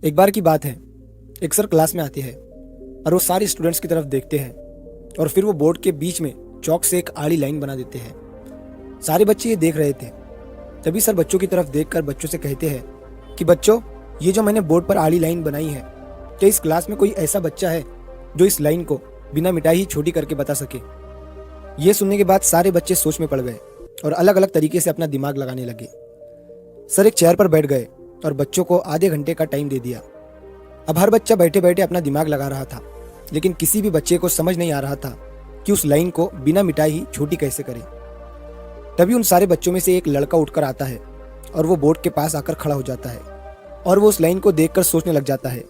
एक बार की बात है, एक सर क्लास में आते हैं और वो सारे स्टूडेंट्स की तरफ देखते हैं और फिर वो बोर्ड के बीच में चौक से एक आड़ी लाइन बना देते हैं। सारे बच्चे ये देख रहे थे। तभी सर बच्चों की तरफ देखकर बच्चों से कहते हैं कि बच्चों, ये जो मैंने बोर्ड पर आड़ी लाइन बनाई है, क्या इस क्लास में कोई ऐसा बच्चा है जो इस लाइन को बिना मिटाई ही छोटी करके बता सके। ये सुनने के बाद सारे बच्चे सोच में पड़ गए और अलग अलग तरीके से अपना दिमाग लगाने लगे। सर एक चेयर पर बैठ गए और बच्चों को आधे घंटे का टाइम दे दिया। अब हर बच्चा बैठे बैठे अपना दिमाग लगा रहा था, लेकिन किसी भी बच्चे को समझ नहीं आ रहा था कि उस लाइन को बिना मिटाई ही छोटी कैसे करें। तभी उन सारे बच्चों में से एक लड़का उठकर आता है और वो बोर्ड के पास आकर खड़ा हो जाता है और वो उस लाइन को देखकर सोचने लग जाता है।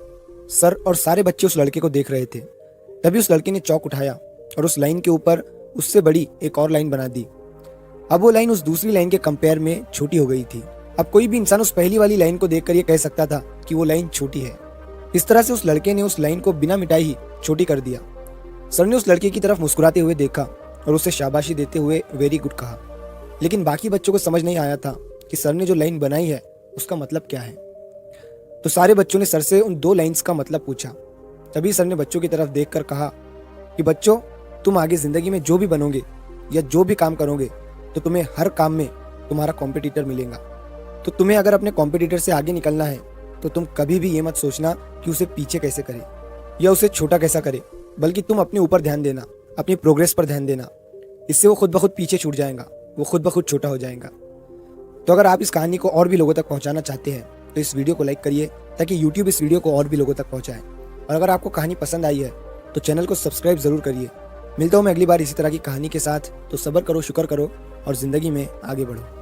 सर और सारे बच्चे उस लड़के को देख रहे थे। तभी उस लड़के ने चौक उठाया और उस लाइन के ऊपर उससे बड़ी एक और लाइन बना दी। अब वो लाइन उस दूसरी लाइन के कंपेयर में छोटी हो गई थी। अब कोई भी इंसान उस पहली वाली लाइन को देखकर ये कह सकता था कि वो लाइन छोटी है। इस तरह से उस लड़के ने उस लाइन को बिना मिटाई ही छोटी कर दिया। सर ने उस लड़के की तरफ मुस्कुराते हुए देखा और उसे शाबाशी देते हुए वेरी गुड कहा। लेकिन बाकी बच्चों को समझ नहीं आया था कि सर ने जो लाइन बनाई है उसका मतलब क्या है। तो सारे बच्चों ने सर से उन दो लाइंस का मतलब पूछा। तभी सर ने बच्चों की तरफ देखकर कहा कि बच्चों, तुम आगे जिंदगी में जो भी बनोगे या जो भी काम करोगे तो तुम्हें हर काम में तुम्हारा कॉम्पिटिटर मिलेगा। तो तुम्हें अगर अपने कॉम्पिटिटर से आगे निकलना है तो तुम कभी भी ये मत सोचना कि उसे पीछे कैसे करे या उसे छोटा कैसा करे, बल्कि तुम अपने ऊपर ध्यान देना, अपनी प्रोग्रेस पर ध्यान देना। इससे वो खुद ब खुद पीछे छूट जाएगा, वो खुद ब खुद छोटा हो जाएगा। तो अगर आप इस कहानी को और भी लोगों तक पहुंचाना चाहते हैं तो इस वीडियो को लाइक करिए ताकि YouTube इस वीडियो को और भी लोगों तक पहुंचाए। और अगर आपको कहानी पसंद आई है तो चैनल को सब्सक्राइब जरूर करिए। मिलता हूं मैं अगली बार इसी तरह की कहानी के साथ। तो सब्र करो, शुक्र करो और जिंदगी में आगे बढ़ो।